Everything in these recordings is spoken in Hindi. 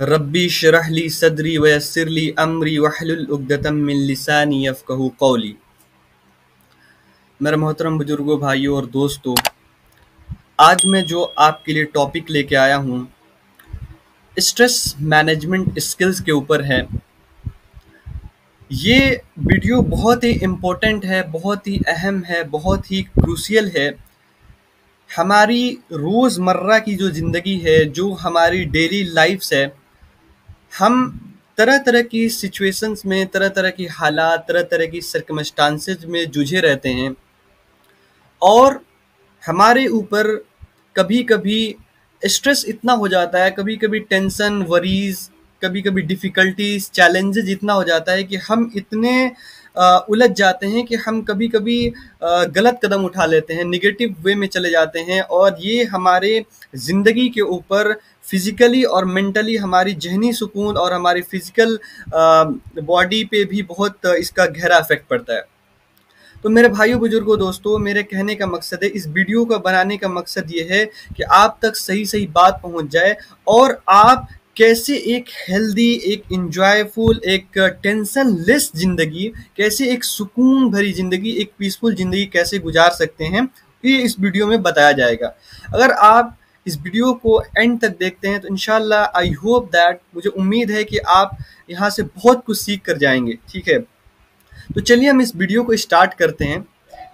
रब्बी शरह ली सदरी वयस्सिर ली अमरी वहलुल उक़दतम मिन लिसानी यफ़क़हू क़ौली। मेरे मोहतरम बुजुर्गों, भाइयों और दोस्तों, आज मैं जो आपके लिए टॉपिक लेके आया हूँ स्ट्रेस मैनेजमेंट स्किल्स के ऊपर है। ये वीडियो बहुत ही इम्पोर्टेंट है, बहुत ही अहम है, बहुत ही क्रूशियल है। हमारी रोज़मर्रा की जो ज़िंदगी है, जो हमारी डेली लाइफ्स है, हम तरह तरह की सिचुएशंस में, तरह तरह की हालात, तरह तरह की सर्कमस्टांसेस में जूझे रहते हैं और हमारे ऊपर कभी कभी स्ट्रेस इतना हो जाता है, कभी कभी टेंशन, वरीज, कभी कभी डिफ़िकल्टीज, चैलेंजेस इतना हो जाता है कि हम इतने उलझ जाते हैं कि हम कभी कभी गलत कदम उठा लेते हैं, निगेटिव वे में चले जाते हैं और ये हमारे ज़िंदगी के ऊपर फिज़िकली और मेंटली, हमारी ज़हनी सुकून और हमारी फ़िज़िकल बॉडी पे भी बहुत इसका गहरा इफ़ेक्ट पड़ता है। तो मेरे भाइयों, बुजुर्गों, दोस्तों, मेरे कहने का मकसद है, इस वीडियो को बनाने का मकसद ये है कि आप तक सही सही बात पहुंच जाए और आप कैसे एक हेल्दी, एक इंजॉयफुल, एक टेंशन लेस ज़िंदगी, कैसे एक सुकून भरी ज़िंदगी, एक पीसफुल ज़िंदगी कैसे गुजार सकते हैं, ये इस वीडियो में बताया जाएगा। अगर आप इस वीडियो को एंड तक देखते हैं तो इंशाल्लाह, आई होप दैट, मुझे उम्मीद है कि आप यहाँ से बहुत कुछ सीख कर जाएंगे। ठीक है, तो चलिए हम इस वीडियो को स्टार्ट करते हैं।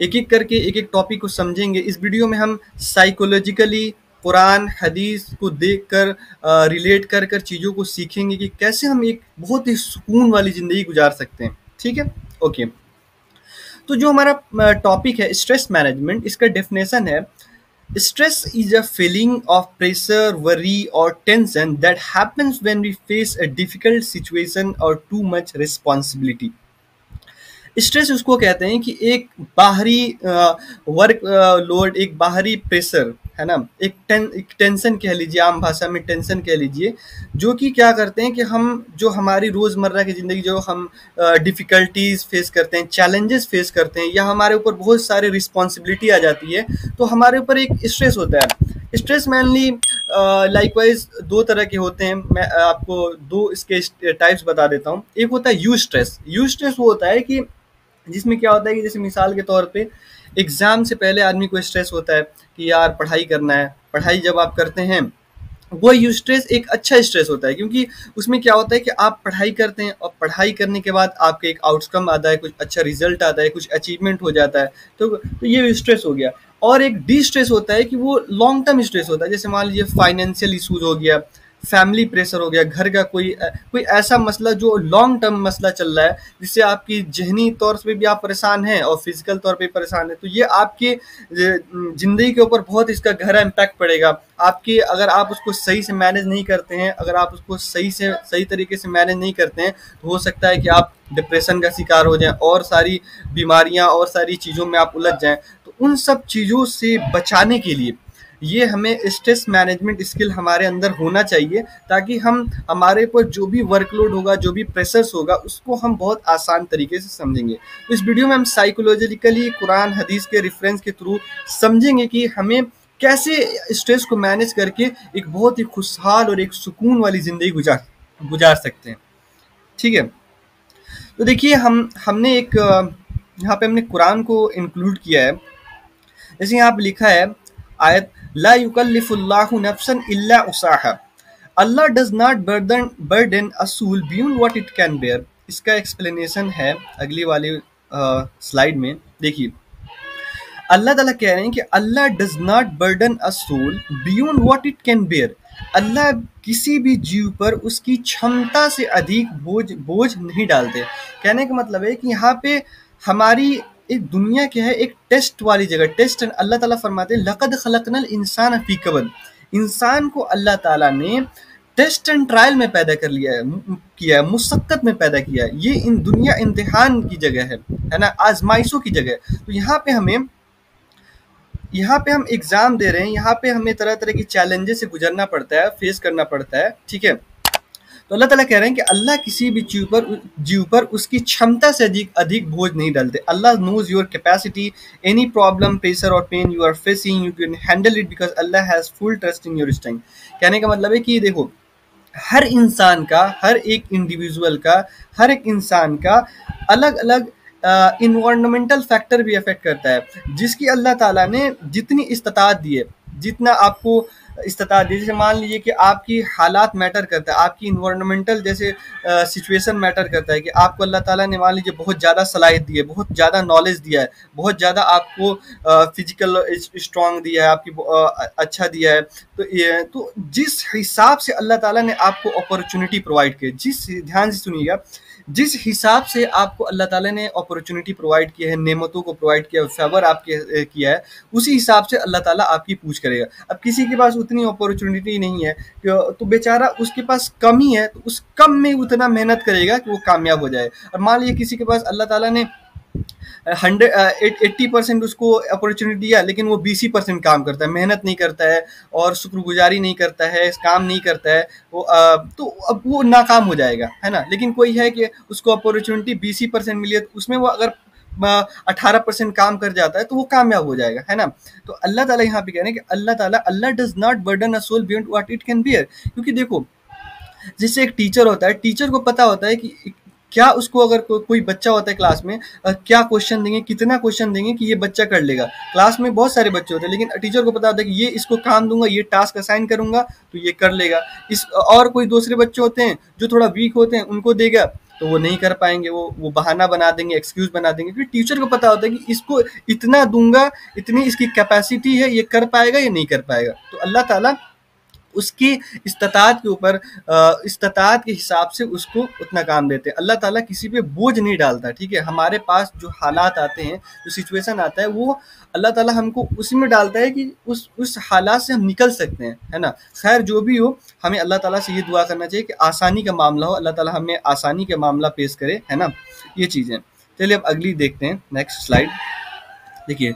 एक एक करके एक एक टॉपिक को समझेंगे। इस वीडियो में हम साइकोलॉजिकली कुरान हदीस को देखकर रिलेट कर कर चीज़ों को सीखेंगे कि कैसे हम एक बहुत ही सुकून वाली ज़िंदगी गुजार सकते हैं। ठीक है, ओके। तो जो हमारा टॉपिक है स्ट्रेस मैनेजमेंट, इसका डेफिनेशन है, stress is a feeling of pressure, worry और tension that happens when we face a difficult situation और टू मच रिस्पॉन्सिबिलिटी। स्ट्रेस उसको कहते हैं कि एक बाहरी वर्क लोड, एक बाहरी प्रेशर है ना, एक टेंशन कह लीजिए, आम भाषा में टेंशन कह लीजिए, जो कि क्या करते हैं कि हम जो हमारी रोज़मर्रा की ज़िंदगी, जो हम डिफ़िकल्टीज फेस करते हैं, चैलेंजेस फेस करते हैं, या हमारे ऊपर बहुत सारी रिस्पॉन्सिबिलिटी आ जाती है, तो हमारे ऊपर एक स्ट्रेस होता है। स्ट्रेस मेनली लाइकवाइज दो तरह के होते हैं। मैं आपको दो इसके टाइप्स बता देता हूँ। एक होता है यू स्ट्रेस। यू स्ट्रेस वो होता है कि जिसमें क्या होता है कि जैसे मिसाल के तौर पे एग्ज़ाम से पहले आदमी को स्ट्रेस होता है कि यार पढ़ाई करना है। पढ़ाई जब आप करते हैं, वो यू स्ट्रेस एक अच्छा स्ट्रेस होता है, क्योंकि उसमें क्या होता है कि आप पढ़ाई करते हैं और पढ़ाई करने के बाद आपका एक आउटकम आता है, कुछ अच्छा रिजल्ट आता है, कुछ अचीवमेंट हो जाता है, तो ये स्ट्रेस हो गया। और एक डी स्ट्रेस होता है कि वो लॉन्ग टर्म स्ट्रेस होता है। जैसे मान लीजिए फाइनेंशियल इशूज़ हो गया, फैमिली प्रेशर हो गया, घर का कोई ऐसा मसला जो लॉन्ग टर्म मसला चल रहा है, जिससे आपकी ज़हनी तौर पे भी आप परेशान हैं और फिजिकल तौर पे परेशान हैं, तो ये आपके ज़िंदगी के ऊपर बहुत इसका गहरा इम्पैक्ट पड़ेगा। आपके, अगर आप उसको सही से मैनेज नहीं करते हैं, अगर आप उसको सही तरीके से मैनेज नहीं करते हैं, तो हो सकता है कि आप डिप्रेशन का शिकार हो जाएं और सारी बीमारियां और सारी चीज़ों में आप उलझ जाएं। तो उन सब चीज़ों से बचाने के लिए ये हमें स्ट्रेस मैनेजमेंट स्किल हमारे अंदर होना चाहिए, ताकि हम हमारे ऊपर जो भी वर्कलोड होगा, जो भी प्रेशर्स होगा, उसको हम बहुत आसान तरीके से समझेंगे। तो इस वीडियो में हम साइकोलॉजिकली कुरान हदीस के रेफरेंस के थ्रू समझेंगे कि हमें कैसे स्ट्रेस को मैनेज करके एक बहुत ही खुशहाल और एक सुकून वाली ज़िंदगी गुजार सकते हैं। ठीक है, तो देखिए हमने एक यहाँ पे हमने कुरान को इंक्लूड किया है। जैसे यहाँ पे लिखा है आयत, ला युकल्लिफुल्लाहु नफ्सन इल्ला उसाहा, Allah does not burden a soul beyond what it can bear. इसका एक्सप्लेनेशन है अगली वाली स्लाइड में। देखिए, अल्लाह ताला कह रहे हैं कि Allah does not burden a soul beyond what it can bear. Allah किसी भी जीव पर उसकी क्षमता से अधिक बोझ नहीं डालते। कहने का मतलब है कि यहाँ पे हमारी एक दुनिया क्या है, एक टेस्ट वाली जगह, टेस्ट। अल्लाह ताला फरमाते हैं, लक़द खलक़नल इंसान फी कबद। इंसान को अल्लाह ताला ने टेस्ट एंड ट्रायल में पैदा कर लिया है, किया है, मुशक्क़त में पैदा किया है। ये इन दुनिया इम्तिहान की जगह है ना, आजमाइशों की जगह। तो यहाँ पे हम एग्ज़ाम दे रहे हैं, यहाँ पे हमें तरह तरह की चैलेंजेस से गुजरना पड़ता है, फेस करना पड़ता है। ठीक है, तो अल्लाह ताला कह रहे हैं कि अल्लाह किसी भी जीव पर उसकी क्षमता से अधिक बोझ नहीं डालते। Allah knows your capacity, any problem, pressure और pain you are facing, you can handle it because Allah has full trust in your strength. कहने का मतलब है कि देखो, हर इंसान का, हर एक इंडिविजुअल का, हर एक इंसान का अलग अलग इन्वायरमेंटल फैक्टर भी अफेक्ट करता है, जिसकी अल्लाह ताला ने जितनी इस्तात दी है, जितना आपको इस्तात दी, जैसे मान लीजिए कि आपकी हालात मैटर करता है, आपकी इन्वायरमेंटल जैसे सिचुएशन मैटर करता है, कि आपको अल्लाह ताला ने मान लीजिए बहुत ज़्यादा सलाहियत दी है, बहुत ज़्यादा नॉलेज दिया है, बहुत ज़्यादा आपको फिजिकल स्ट्रांग दिया है, आपकी अच्छा दिया है, तो जिस हिसाब से अल्लाह ताला ने आपको अपॉर्चुनिटी प्रोवाइड की, जिस ध्यान से सुनिएगा, जिस हिसाब से आपको अल्लाह ताला ने अपॉर्चुनिटी प्रोवाइड किया है, नेमतों को प्रोवाइड किया है, फेवर आपके किया है, उसी हिसाब से अल्लाह ताला आपकी पूछ करेगा। अब किसी के पास उतनी अपॉर्चुनिटी नहीं है तो बेचारा उसके पास कम ही है, तो उस कम में उतना मेहनत करेगा कि वो कामयाब हो जाए। और मान लीजिए किसी के पास अल्लाह ताला ने 80% उसको अपॉर्चुनिटी दिया, लेकिन वो 20% काम करता है, मेहनत नहीं करता है और शुक्रगुजारी नहीं करता है, काम नहीं करता है, वो तो अब वो नाकाम हो जाएगा, है ना। लेकिन कोई है कि उसको अपॉर्चुनिटी 20% मिली है, तो उसमें वो अगर 18% काम कर जाता है तो वो कामयाब हो जाएगा, है ना। तो अल्लाह ताला यहाँ पे कह रहे हैं कि Allah does not burden a soul beyond what it can bear. क्योंकि देखो, जैसे एक टीचर होता है, टीचर को पता होता है कि क्या उसको अगर कोई बच्चा होता है क्लास में, क्या क्वेश्चन देंगे, कितना क्वेश्चन देंगे कि ये बच्चा कर लेगा। क्लास में बहुत सारे बच्चे होते हैं, लेकिन टीचर को पता होता है कि ये इसको काम दूंगा, ये टास्क असाइन करूंगा तो ये कर लेगा। इस और कोई दूसरे बच्चे होते हैं जो थोड़ा वीक होते हैं, उनको देगा तो वो नहीं कर पाएंगे, वो बहाना बना देंगे, एक्सक्यूज बना देंगे, क्योंकि टीचर को पता होता है कि इसको इतना दूंगा, इतनी इसकी कैपेसिटी है, ये कर पाएगा या नहीं कर पाएगा। तो अल्लाह ताला उसकी इस्तात के ऊपर इस्तात के हिसाब से उसको उतना काम देते हैं। अल्लाह ताला किसी पे बोझ नहीं डालता, ठीक है। हमारे पास जो हालात आते हैं, जो सिचुएशन आता है, वो अल्लाह ताला हमको उसी में डालता है कि उस हालात से हम निकल सकते हैं, है ना। खैर जो भी हो, हमें अल्लाह ताला से ये दुआ करना चाहिए कि आसानी का मामला हो, अल्लाह ताला हमें आसानी का मामला पेश करे, है ना। ये चीज़ें चलिए अब अगली देखते हैं, नेक्स्ट स्लाइड देखिए।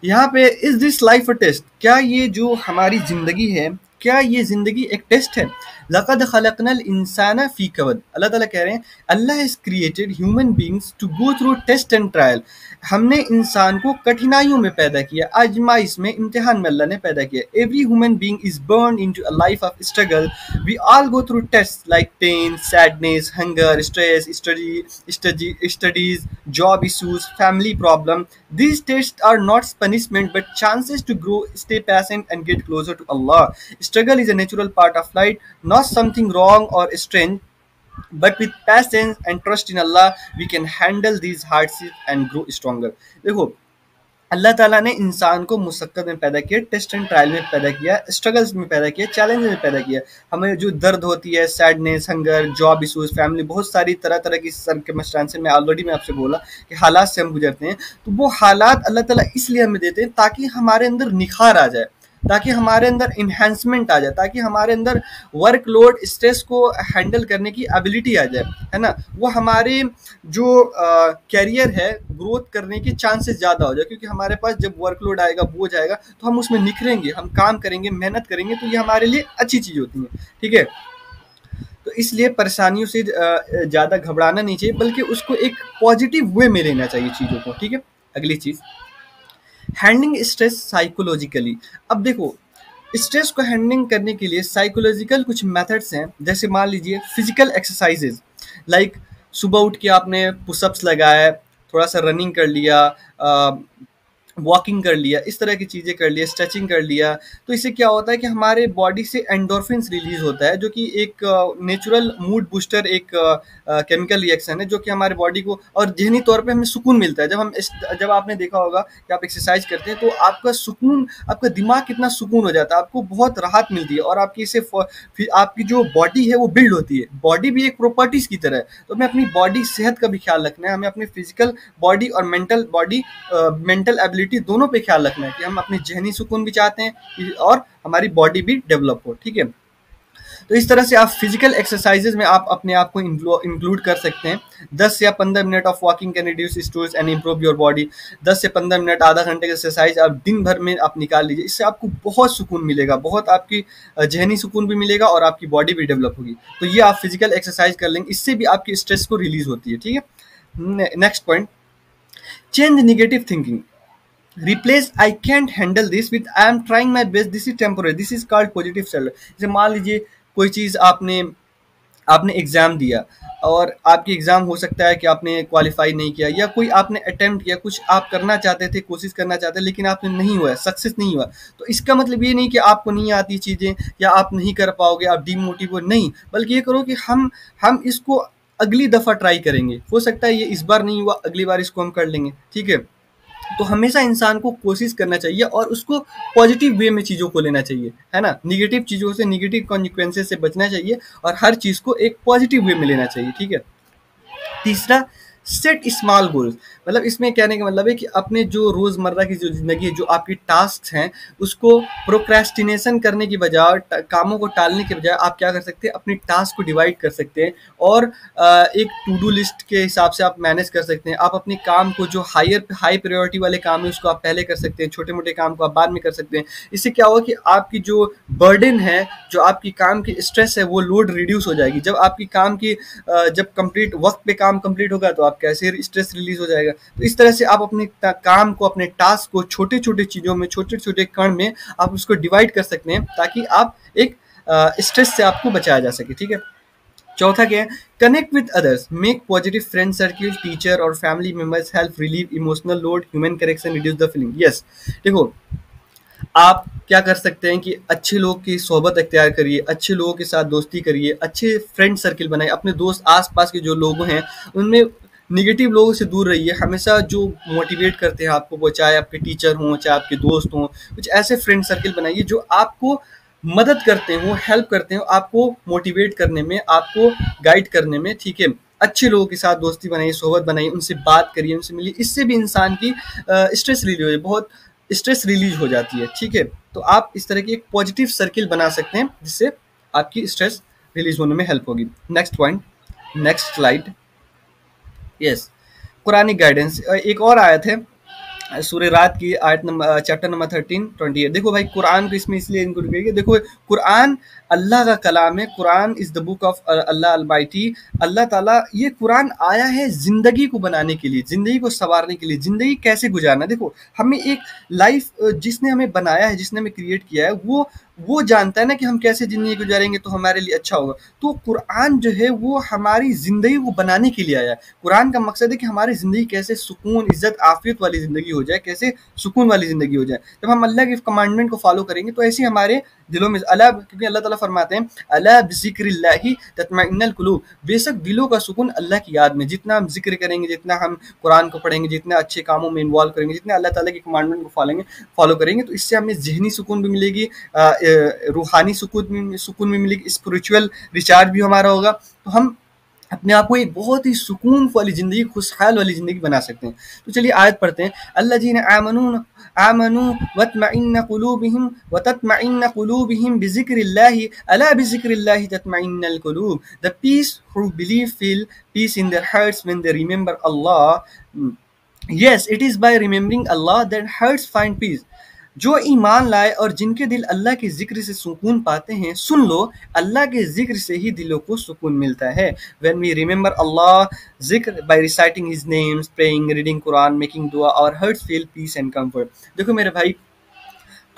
यहाँ पे is this life a test, क्या ये जो हमारी ज़िंदगी है, क्या ये ज़िंदगी एक टेस्ट है। लक़द खलक़नल इंसाना फ़ी कबद, अल्लाह ताला कह रहे हैं Allah has created human beings to go through test and trial. हमने इंसान को कठिनाइयों में पैदा किया, आजमाइश में, इम्तिहान में अल्लाह ने पैदा किया। Every human being is born into a life of struggle. We all go through test like pain, sadness, hunger, stress, studies, job issues, family problem. These tests are not punishment but chances to grow, stay patient, and get closer to Allah. Struggle is a natural part of life, not something wrong or strange. But with patience and trust in Allah, we can handle these hardships and grow stronger. देखो, अल्लाह ताला ने इंसान को मुशक्क़त में पैदा किया, टेस्ट एंड ट्रायल में पैदा किया, स्ट्रगल्स में पैदा किया, चैलेंज में पैदा किया। हमें जो दर्द होती है, sadness, hunger, job issues, family, बहुत सारी तरह तरह की सर्कमस्टांसेस में ऑलरेडी मैं आपसे बोला कि हालात से हम गुजरते हैं। तो वो हालात अल्लाह ताला इसलिए हमें देते हैं ताकि हमारे अंदर निखार आ जाए, ताकि हमारे अंदर इन्हेंसमेंट आ जाए, ताकि हमारे अंदर वर्कलोड, स्ट्रेस को हैंडल करने की एबिलिटी आ जाए, है ना। वो हमारे जो कैरियर है, ग्रोथ करने के चांसेस ज़्यादा हो जाए, क्योंकि हमारे पास जब वर्कलोड आएगा, बोझ आएगा, तो हम उसमें निखरेंगे, हम काम करेंगे, मेहनत करेंगे, तो ये हमारे लिए अच्छी चीज़ होती है, ठीक है। तो इसलिए परेशानियों से ज़्यादा घबराना नहीं चाहिए, बल्कि उसको एक पॉजिटिव वे में लेना चाहिए चीज़ों को, ठीक है। अगली चीज़, हैंडलिंग स्ट्रेस साइकोलॉजिकली। अब देखो, स्ट्रेस को हैंडलिंग करने के लिए साइकोलॉजिकल कुछ मेथड्स हैं। जैसे मान लीजिए फिजिकल एक्सरसाइजेज, लाइक सुबह उठ के आपने पुशअप्स लगाया, थोड़ा सा रनिंग कर लिया, वॉकिंग कर लिया, इस तरह की चीज़ें कर लिया, स्ट्रेचिंग कर लिया। तो इससे क्या होता है कि हमारे बॉडी से एंडोर्फिन्स रिलीज होता है, जो कि एक नेचुरल मूड बूस्टर, एक केमिकल रिएक्शन है, जो कि हमारे बॉडी को और ज़हनी तौर पे हमें सुकून मिलता है। जब आपने देखा होगा कि आप एक्सरसाइज करते हैं तो आपका सुकून, आपका दिमाग कितना सुकून हो जाता है, आपको बहुत राहत मिलती है, और आपकी इससे फिर आपकी जो बॉडी है वो बिल्ड होती है। बॉडी भी एक प्रॉपर्टीज़ की तरह है, तो हमें अपनी बॉडी सेहत का भी ख्याल रखना है, हमें अपने फिजिकल बॉडी और मेंटल एबिलिटी दोनों पे ख्याल रखना है कि हम अपनी जहनी सुकून भी चाहते हैं और हमारी बॉडी भी डेवलप हो, ठीक है। तो इस तरह से आप फिजिकल एक्सरसाइजेज में आप अपने आप को इंक्लूड कर सकते हैं। 10 या 15 minute of walking can reduce stress and improve your body. 10 से 15 मिनट, आधा घंटे का एक्सरसाइज आप दिन भर में आप निकाल लीजिए, इससे आपको बहुत सुकून मिलेगा, बहुत आपकी जहनी सुकून भी मिलेगा और आपकी बॉडी भी डेवलप होगी। तो ये आप फिजिकल एक्सरसाइज कर लेंगे, इससे भी आपकी स्ट्रेस को रिलीज होती है, ठीक है। Next point, change negative thinking. Replace I can't handle this with I am trying my best, this is temporary, this is called positive self. जैसे मान लीजिए कोई चीज़ आपने आपने एग्ज़ाम दिया और आपकी एग्ज़ाम हो सकता है कि आपने क्वालिफाई नहीं किया, या कोई आपने अटेम्प्ट किया, कुछ आप करना चाहते थे, कोशिश करना चाहते लेकिन आपने नहीं हुआ, सक्सेस नहीं हुआ, तो इसका मतलब ये नहीं कि आपको नहीं आती चीज़ें या आप नहीं कर पाओगे, आप डीमोटिवेट नहीं, बल्कि ये करो कि हम इसको अगली दफ़ा ट्राई करेंगे, हो सकता है ये इस बार नहीं हुआ, अगली बार इसको हम कर लेंगे, ठीक है। तो हमेशा इंसान को कोशिश करना चाहिए और उसको पॉजिटिव वे में चीज़ों को लेना चाहिए, है ना? नेगेटिव चीज़ों से, नेगेटिव कॉन्सिक्वेंसेस से बचना चाहिए और हर चीज़ को एक पॉजिटिव वे में लेना चाहिए, ठीक है? तीसरा, सेट स्मॉल गोल्स, मतलब इसमें कहने का मतलब है कि अपने जो रोज़मर्रा की जो ज़िंदगी है, जो आपकी टास्क हैं, उसको प्रोक्रेस्टिनेशन करने की बजाय, कामों को टालने के बजाय आप क्या कर सकते हैं, अपनी टास्क को डिवाइड कर सकते हैं और एक टू डू लिस्ट के हिसाब से आप मैनेज कर सकते हैं। आप अपने काम को, जो हाई प्रायोरिटी वाले काम है, उसको आप पहले कर सकते हैं, छोटे मोटे काम को आप बाद में कर सकते हैं। इससे क्या होगा कि आपकी जो बर्डन है, जो आपकी काम की स्ट्रेस है, वो लोड रिड्यूस हो जाएगी। जब आपकी काम की जब कंप्लीट वक्त पे काम कंप्लीट होगा तो आप कैसे स्ट्रेस रिलीज हो जाएगा। तो इस तरह से आप अपने काम को, अपने टास्क को छोटे छोटे चीज़ों में, छोटे छोटे कण में आप उसको डिवाइड कर सकते हैं, ताकि आप एक स्ट्रेस से आपको बचाया जा सके, ठीक है। चौथा क्या है, connect with others, make positive friend circle, teacher और family members help relieve emotional load, human connection reduce the feeling. Yes, देखो आप क्या कर सकते हैं कि अच्छे लोग की सोहबत अख्तियार करिए, अच्छे लोगों के साथ दोस्ती करिए, अच्छे फ्रेंड सर्किल बनाइए, अपने दोस्त आस-पास के जो लोग हैं, उनमें नेगेटिव लोगों से दूर रहिए। हमेशा जो मोटिवेट करते हैं आपको, वो चाहे आपके टीचर हों, चाहे आपके दोस्त हों, कुछ ऐसे फ्रेंड सर्किल बनाइए जो आपको मदद करते हों, हेल्प करते हों, आपको मोटिवेट करने में, आपको गाइड करने में, ठीक है। अच्छे लोगों के साथ दोस्ती बनाइए, सोहबत बनाइए, उनसे बात करिए, उनसे मिलिए, इससे भी इंसान की स्ट्रेस रिलीव हो, बहुत स्ट्रेस रिलीज हो जाती है, ठीक है। तो आप इस तरह की एक पॉजिटिव सर्किल बना सकते हैं, जिससे आपकी स्ट्रेस रिलीज होने में हेल्प होगी। Next point, next slide. Yes, Quranic guidance. एक और आयत है सूर्य रात की, आयत नंबर, चैप्टर नंबर 13:28। देखो भाई, कुरान को इसमें इसलिए इनको करिए, देखो कुरान अल्लाह का कलाम है, Quran is the book of Allah almighty. Allah ताला, ये कुरान आया है जिंदगी को बनाने के लिए, जिंदगी को संवारने के लिए, जिंदगी कैसे गुजारना। देखो, हमें एक लाइफ, जिसने हमें बनाया है, जिसने हमें क्रिएट किया है, वो जानता है ना कि हम कैसे ज़िंदगी गुजारेंगे तो हमारे लिए अच्छा होगा। तो कुरान जो है वो हमारी ज़िंदगी को बनाने के लिए आया है। कुरान का मकसद है कि हमारी ज़िंदगी कैसे सुकून, इज़्ज़त, आफ़ियत वाली ज़िंदगी हो जाए, कैसे सुकून वाली ज़िंदगी हो जाए। जब हम अल्लाह के कमांडमेंट को फ़ॉलो करेंगे तो ऐसे ही हमारे दिलों में अला, क्योंकि अल्लाह ताला फरमाते हैं अला बिज़िक्रिल्लाहि तत्मइन्नुल क़ुलूब, बेशक दिलों का सुकून अल्लाह की याद में। जितना हम ज़िक्र करेंगे, जितना हम कुरान को पढ़ेंगे, जितने अच्छे कामों में इन्वॉल्व करेंगे, जितने अल्लाह ताला के कमांडमेंट को फॉलो करेंगे, तो इससे हमें ज़हनी सुकून भी मिलेगी, रूहानी सुकून भी मिलेगी, स्पिरिचुअल रिचार्ज भी हमारा होगा। तो हम अपने आप को एक बहुत ही सुकून वाली ज़िंदगी, खुशहाल वाली ज़िंदगी बना सकते हैं। तो चलिए आयत पढ़ते हैं। अल्लज़ीना आमनू वतत्मइन्न क़ुलूबुहुम बिज़िक्रिल्लाहि अला बिज़िक्रिल्लाहि तत्मइन्नुल क़ुलूब। The peace who believe feel peace in their hearts when they remember Allah. Yes, it is by remembering Allah that hearts find peace. जो ईमान लाए और जिनके दिल अल्लाह के ज़िक्र से सुकून पाते हैं, सुन लो, अल्लाह के ज़िक्र से ही दिलों को सुकून मिलता है। When we remember Allah ज़िक्र by reciting His names, praying, reading Quran, making dua, our hearts feel peace and comfort. देखो मेरे भाई,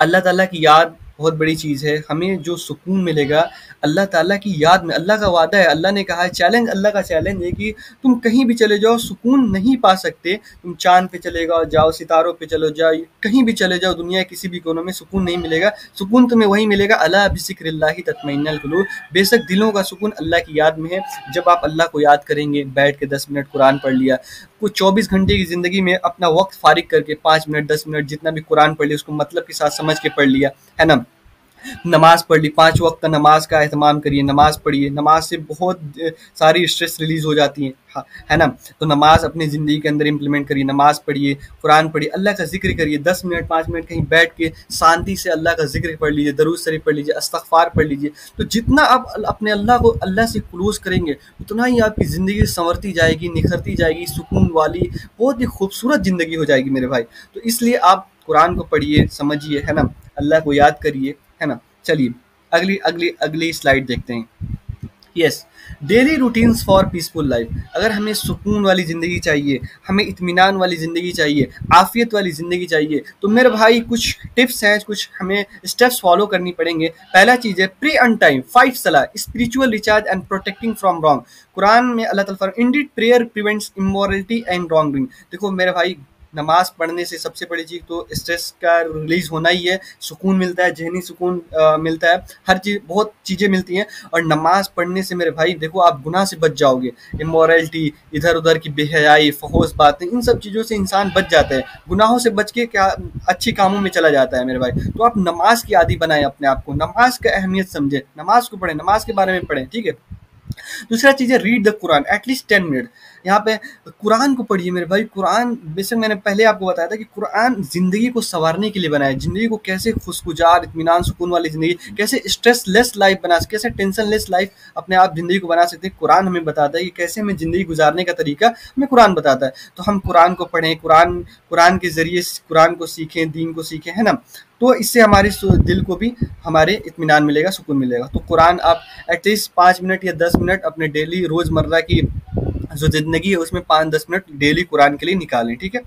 अल्लाह ताला की याद बहुत बड़ी चीज़ है। हमें जो सुकून मिलेगा अल्लाह ताला की याद में, अल्लाह का वादा है, अल्लाह ने कहा है, चैलेंज, अल्लाह का चैलेंज है कि तुम कहीं भी चले जाओ सुकून नहीं पा सकते। तुम चाँद पे चले जाओ, सितारों पे चलो जाओ, कहीं भी चले जाओ, दुनिया के किसी भी कोनों में सुकून नहीं मिलेगा। सुकून तुम्हें वहीं मिलेगा, अला बिज़िक्रिल्लाहि तत्मइन्नुल क़ुलूब, बेशक दिलों का सुकून अल्लाह की याद में है। जब आप अल्लाह को याद करेंगे, बैठ के 10 मिनट कुरान पढ़ लिया, कुछ 24 घंटे की ज़िंदगी में अपना वक्त फारिग करके 5 मिनट, 10 मिनट, जितना भी कुरान पढ़ लिया उसको मतलब के साथ समझ के पढ़ लिया, है ना। नमाज पढ़ ली, 5 वक्त का नमाज का एहतमाम करिए, नमाज पढ़िए, नमाज से बहुत सारी स्ट्रेस रिलीज हो जाती है, है ना। तो नमाज अपनी ज़िंदगी के अंदर इम्प्लीमेंट करिए, नमाज पढ़िए, कुरान पढ़िए, अल्लाह का जिक्र करिए, 10 मिनट 5 मिनट कहीं बैठ के शांति से अल्लाह का जिक्र पढ़ लीजिए, दरूद शरीफ पढ़ लीजिए, इस्तग़फ़ार पढ़ लीजिए। तो जितना आप अपने अल्लाह को, अल्लाह से क्लोज करेंगे, उतना ही आपकी ज़िंदगी संवरती जाएगी, निखरती जाएगी, सुकून वाली बहुत ही खूबसूरत ज़िंदगी हो जाएगी मेरे भाई। तो इसलिए आप कुरान को पढ़िए, समझिए, है ना, अल्लाह को याद करिए, है ना। चलिए अगली स्लाइड देखते हैं। Yes, daily routines for peaceful life. अगर हमें सुकून वाली ज़िंदगी चाहिए, हमें इत्मीनान वाली ज़िंदगी चाहिए, आफ़ियत वाली ज़िंदगी चाहिए, तो मेरे भाई कुछ टिप्स हैं, कुछ हमें स्टेप्स फॉलो करनी पड़ेंगे। पहला चीज़ है प्रे ऑन टाइम, 5 सलाह, spiritual recharge and protecting from wrong. Quran में अल्लाह ताला फरमाता है, Indeed prayer prevents immorality and wrong doing. देखो मेरे भाई, नमाज पढ़ने से सबसे बड़ी चीज़ तो स्ट्रेस का रिलीज होना ही है, सुकून मिलता है, जहनी सुकून मिलता है, हर चीज़, बहुत चीज़ें मिलती हैं। और नमाज पढ़ने से मेरे भाई देखो आप गुनाह से बच जाओगे। इमोरलिटी, इधर उधर की बेहयाई, फहोश बातें, इन सब चीज़ों से इंसान बच जाता है। गुनाहों से बच के क्या अच्छी कामों में चला जाता है मेरे भाई। तो आप नमाज की आदी बनाएं अपने आप को, नमाज का अहमियत समझें, नमाज को पढ़ें, नमाज के बारे में पढ़ें, ठीक है। दूसरा चीज़ है read the Quran at least 10 minute. यहाँ पे कुरान को पढ़िए मेरे भाई। कुरान, बेशक मैंने पहले आपको बताया था कि कुरान ज़िंदगी को संवारने के लिए बनाया है, ज़िंदगी को कैसे खुशगुजार, इत्मीनान, सुकून वाली ज़िंदगी, कैसे स्ट्रेस लेस लाइफ बना सकते, कैसे टेंशन लेस लाइफ अपने आप ज़िंदगी को बना सकते हैं। कुरान हमें बताता है कि कैसे हमें ज़िंदगी गुजारने का तरीका हमें कुरान बताता है। तो हम कुरान को पढ़ें, कुरान के ज़रिए कुरान को सीखें, दीन को सीखें, है ना। तो इससे हमारे दिल को भी हमारे इत्मीनान मिलेगा, सुकून मिलेगा। तो कुरान आप एटलीस्ट 5 मिनट या 10 मिनट अपने डेली रोज़मर्रा की जो ज़िंदगी है उसमें 5-10 मिनट डेली कुरान के लिए निकालें, ठीक है।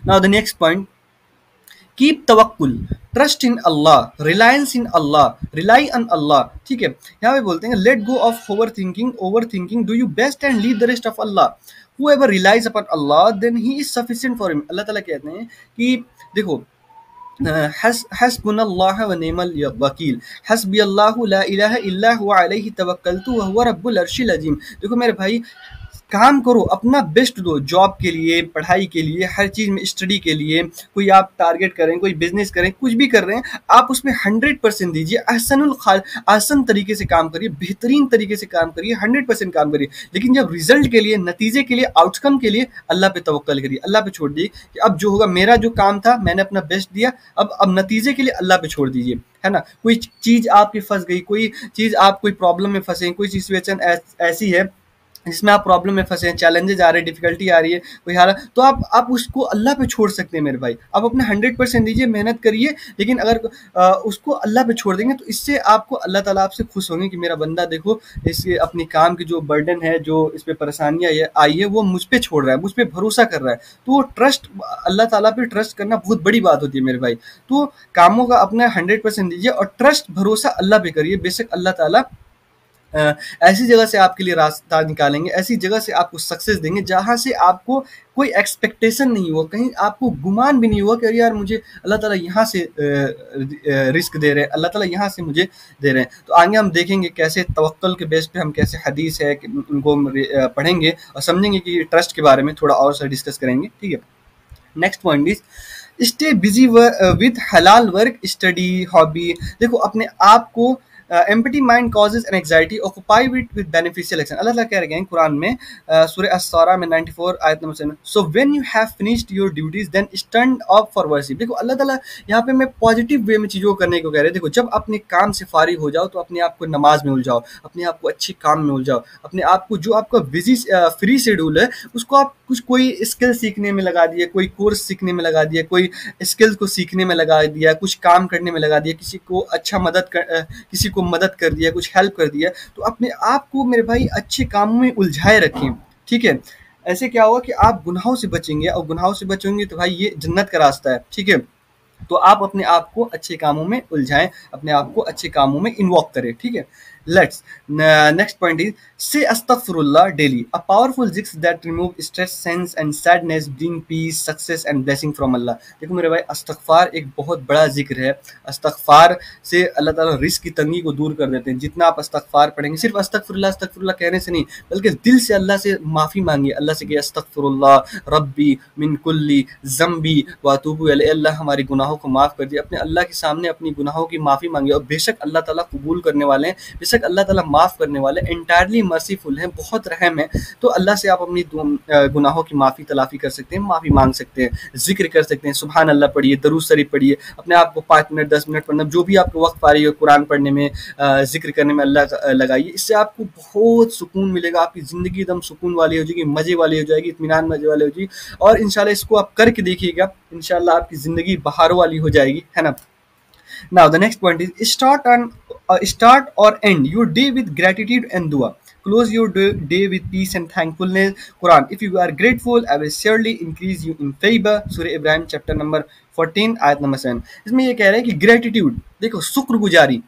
Now the next point, keep तवक्कुल, trust in Allah, reliance in Allah, rely on Allah, ठीक है। यहाँ पे बोलते हैं let go of overthinking, do you best and leave the rest of Allah, whoever relies upon Allah then he is sufficient for him। अल्लाह ताला कहते हैं कि देखो, हस्बुनल्लाह व निअमल वकील, हस्बी अल्लाहु ला इलाहा इल्ला हुवा अलैहि तवक्कलतु व हुवा रब्बुल अर्शिल अजीम। देखो मेरे भाई, काम करो, अपना बेस्ट दो, जॉब के लिए, पढ़ाई के लिए, हर चीज़ में, स्टडी के लिए, कोई आप टारगेट करें, कोई बिजनेस करें, कुछ भी कर रहे हैं, आप उसमें 100% दीजिए, आसान तरीके से काम करिए, बेहतरीन तरीके से काम करिए, 100% काम करिए। लेकिन जब रिजल्ट के लिए, नतीजे के लिए, आउटकम के लिए अल्लाह पे तवक्कल करिए, अल्लाह पे छोड़ दीजिए कि अब जो होगा, मेरा जो काम था मैंने अपना बेस्ट दिया, अब नतीजे के लिए अल्लाह पे छोड़ दीजिए, है ना। कोई चीज़ आपकी फंस गई, कोई चीज़ आप कोई प्रॉब्लम में फंसे, कोई सिचुएशन ऐसी है जिसमें आप प्रॉब्लम में फंसे हैं, चैलेंजेस आ रहे हैं, डिफिकल्टी आ रही है, कोई हाल, तो आप उसको अल्लाह पे छोड़ सकते हैं मेरे भाई। आप अपने 100% दीजिए, मेहनत करिए, लेकिन अगर उसको अल्लाह पे छोड़ देंगे तो इससे आपको अल्लाह ताला आपसे खुश होंगे कि मेरा बंदा देखो, इसके अपनी काम की जो बर्डन है, जो इस पे परेशानियाँ आई है, वो मुझ पे छोड़ रहा है, मुझ पे भरोसा कर रहा है। तो ट्रस्ट, अल्लाह ताला पे ट्रस्ट करना बहुत बड़ी बात होती है मेरे भाई। तो कामों का अपना 100% दीजिए और ट्रस्ट, भरोसा अल्लाह पे करिए। बेशक अल्लाह ताला ऐसी जगह से आपके लिए रास्ता निकालेंगे, ऐसी जगह से आपको सक्सेस देंगे जहाँ से आपको कोई एक्सपेक्टेशन नहीं हुआ, कहीं आपको गुमान भी नहीं हुआ कि अरे यार मुझे अल्लाह ताला यहाँ से रिस्क दे रहे हैं, अल्लाह ताला यहाँ से मुझे दे रहे हैं। तो आगे हम देखेंगे कैसे तवक्कुल के बेस पे हम कैसे हदीस है कि उनको पढ़ेंगे और समझेंगे कि ट्रस्ट के बारे में थोड़ा और सा डिस्कस करेंगे, ठीक है। Next point is stay busy with halal work, study, hobby. देखो अपने आप को empty mind causes anxiety, occupy with beneficial action. Allah ताला कह रहे हैं कुरान में सूरह अस-सूरा में 94 आयत number 7, so when you have finished your duties then stand up for worship. देखो अल्लाह ताला यहाँ पे मैं पॉजिटिव वे में चीज़ों को करने को कह रहे हैं। देखो जब अपने काम से फारिग हो जाओ तो अपने आप को नमाज में उलझाओ, अपने आप को अच्छे काम में उलझाओ, अपने आप को जो आपका बिजी फ्री शेड्यूल है उसको आप कोई स्किल सीखने में लगा दिए, कोई कोर्स सीखने में लगा दिया, कोई स्किल्स को सीखने में लगा दिया, कुछ काम करने में लगा दिया, किसी को अच्छा किसी को मदद कर दिया, कुछ हेल्प कर दिया। तो अपने आप को मेरे भाई अच्छे कामों में उलझाए रखें, ठीक है। ऐसे क्या होगा कि आप गुनाहों से बचेंगे और गुनाहों से बचेंगे तो भाई ये जन्नत का रास्ता है, ठीक है। तो आप अपने आप को अच्छे कामों में उलझाएं, अपने आप को अच्छे कामों में इन्वॉल्व करें, ठीक है। Let's next point is say अस्तगफिरुल्लाह डेली, अ पावरफुल जिक्र that remove stress, sense and sadness, bring peace, success and blessing from Allah. देखो मेरे भाई, इस्तगफार एक बहुत बड़ा जिक्र है। इस्तगफार से अल्लाह ताला रिस्क की तंगी को दूर कर देते हैं। जितना आप इस्तगफार पढ़ेंगे, सिर्फ अस्तगफिरुल्लाह कहने से नहीं, बल्कि दिल से अल्लाह से माफ़ी मांगिए, अल्लाह से कहिए अस्तगफिरुल्लाह रब्बी मिन कुल्ली ज़म्बी व अतूबु इलैह, अल्लाह हमारी गुनाहों को माफ़ कर दिए। अपने अल्लाह के सामने अपनी गुनाहों की माफ़ी मांगिए और बेशक अल्लाह ताला कबूल करने वाले हैं, बेशक अल्लाह ताला माफ़ करने वाले, एंटायरली मर्सीफुल हैं, बहुत रहम है। तो अल्लाह से आप अपनी गुनाहों की माफ़ी तलाफ़ी कर सकते हैं, माफ़ी मांग सकते हैं, जिक्र कर सकते हैं, सुभान अल्लाह पढ़िए, दरूद शरीफ पढ़िए, अपने आप को 5 मिनट 10 मिनट पढ़ना, जो भी आपको वक्त पा रही हो कुरान पढ़ने में, जिक्र करने में अल्लाह का लगाइए। इससे आपको बहुत सुकून मिलेगा, आपकी ज़िंदगी एकदम सुकून वाली हो जाएगी, मज़े वाली हो जाएगी, इत्मीनान मज़े वाली हो जाएगी। और इंशाल्लाह इसको आप करके देखिएगा, इंशाल्लाह आपकी ज़िंदगी बहारों वाली हो जाएगी, है ना। Now the next point is start or end your day with gratitude and dua. Close your day with peace and thankfulness. Quran. If you are grateful, I will surely increase you in favor. Surah Ibrahim chapter number 14 आयत नंबर 7. इसमें ये कह रहा है कि ग्रेटिट्यूड, देखो शुक्रगुजारी,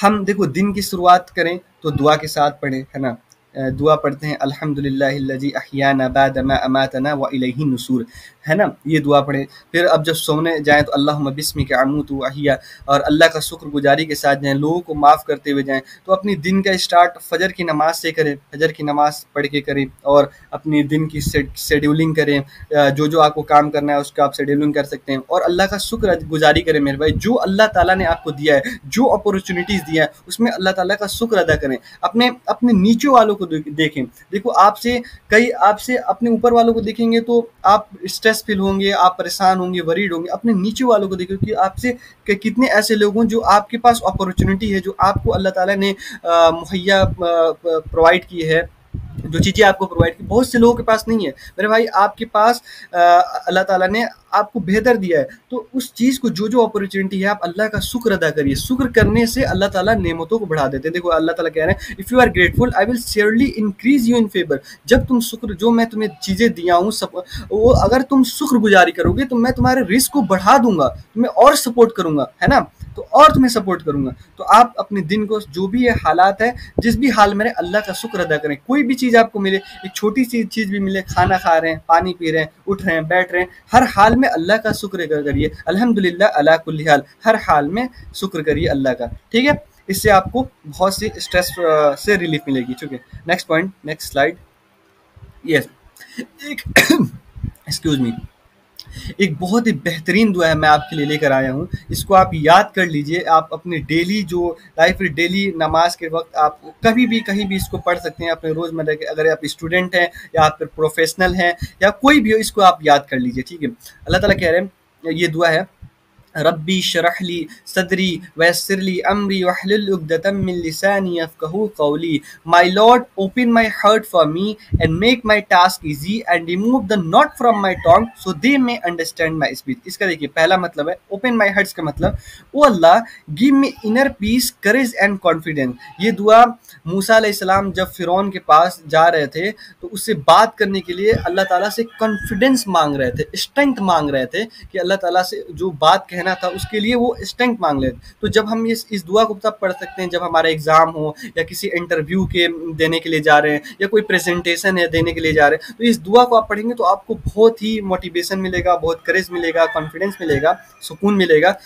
हम देखो दिन की शुरुआत करें तो दुआ के साथ पढ़ें, है ना। दुआ पढ़ते हैं अल्हम्दुलिल्लाहिल्लज़ी अहयाना बाद मा अमातना व इलैहि नुशूर, है ना, ये दुआ पढ़ें। फिर अब जब सोने जाएँ तो अल्लाहुम्मा बिस्मिका अमूतु व अहिया, और अल्लाह का शुक्रगुजारी के साथ जाएँ, लोगों को माफ़ करते हुए जाएँ। तो अपनी दिन का स्टार्ट फजर की नमाज से करें, फजर की नमाज पढ़ के करें, और अपनी दिन की शेड्यूलिंग करें, जो जो आपको काम करना है उसका आप शेड्यूलिंग कर सकते हैं, और अल्लाह का शुक्र गुजारी करें मेरे भाई। जो अल्लाह ताला ने आपको दिया है, जो अपॉर्चुनिटीज़ दिया है, उसमें अल्लाह ताला का शुक्र अदा करें। अपने अपने नीचे वालों को देखें, देखो आपसे अपने ऊपर वालों को देखेंगे तो आप स्ट्रेस फील होंगे, आप परेशान होंगे, वरीड होंगे। अपने नीचे वालों को देखो कि आपसे कितने ऐसे लोग हों जो आपके पास अपॉर्चुनिटी है, जो आपको अल्लाह ताला ने मुहैया प्रोवाइड की है, जो चीज़ें आपको प्रोवाइड की, बहुत से लोगों के पास नहीं है मेरे भाई। आपके पास अल्लाह ताला ने आपको बेहतर दिया है, तो उस चीज़ को, जो जो अपॉर्चुनिटी है, आप अल्लाह का शुक्र अदा करिए। शुक्र करने से अल्लाह ताला नेमतों को बढ़ा देते हैं। देखो अल्लाह ताला कह रहे हैं if you are grateful I will surely increase you in favour. जब तुम शुक्र, जो मैं तुम्हें चीज़ें दिया हूँ सब, वो अगर तुम शुक्रगुजारी करोगे तो मैं तुम्हारे रिस्क को बढ़ा दूंगा, तुम्हें और सपोर्ट करूंगा, है ना, तो और तुम्हें सपोर्ट करूंगा। तो आप अपने दिन को, जो भी ये हालात है, जिस भी हाल में अल्लाह का शुक्र अदा करें। कोई भी चीज़ आपको मिले, एक छोटी सी चीज़ भी मिले, खाना खा रहे हैं, पानी पी रहे हैं, उठ रहे हैं, बैठ रहे हैं, हर हाल में अल्लाह का शुक्र करिए। अल्हम्दुलिल्लाह अला कुल्ली हाल, हर हाल में शुक्र करिए अल्लाह का, ठीक है। इससे आपको बहुत सी स्ट्रेस से रिलीफ मिलेगी। ठीक है, next point, next slide. Yes, एक एक्सक्यूज मी, एक बहुत ही बेहतरीन दुआ है मैं आपके लिए लेकर आया हूँ। इसको आप याद कर लीजिए। आप अपने डेली जो लाइफ, डेली नमाज के वक्त आप कभी भी कहीं भी इसको पढ़ सकते हैं अपने रोज़मर्रा के। अगर आप स्टूडेंट हैं या आप प्रोफेशनल हैं या कोई भी हो, इसको आप याद कर लीजिए, ठीक है। अल्लाह ताला कह रहे हैं, ये दुआ है, रब्बी शरह ली सदरी वयस्सिर ली अमरी वहलुल उक़दतम मिन लिसानी यफ़क़हू क़ौली। My lord open my heart for me and make my task easy and remove the knot from my tongue so they may understand my speech. इसका देखिए पहला मतलब है ओपन माय हार्ट का मतलब, O Allah give me inner peace, courage and confidence. ये दुआ मूसा अलैहिस्सलाम जब फ़िरौन के पास जा रहे थे तो उससे बात करने के लिए अल्लाह ताला से कॉन्फिडेंस मांग रहे थे, स्ट्रेंथ मांग रहे थे, कि अल्लाह ताला से जो बात कहना था उसके लिए वो स्ट्रेंथ मांग रहे थे। तो जब हम इस दुआ को तब पढ़ सकते हैं जब हमारा एग्जाम हो, या किसी इंटरव्यू के देने के लिए जा रहे हैं, या कोई प्रेजेंटेशन है देने के लिए जा रहे हैं, तो इस दुआ को आप पढ़ेंगे तो आपको बहुत ही मोटिवेशन मिलेगा, बहुत करेज मिलेगा, कॉन्फिडेंस मिलेगा, सुकून मिलेगा,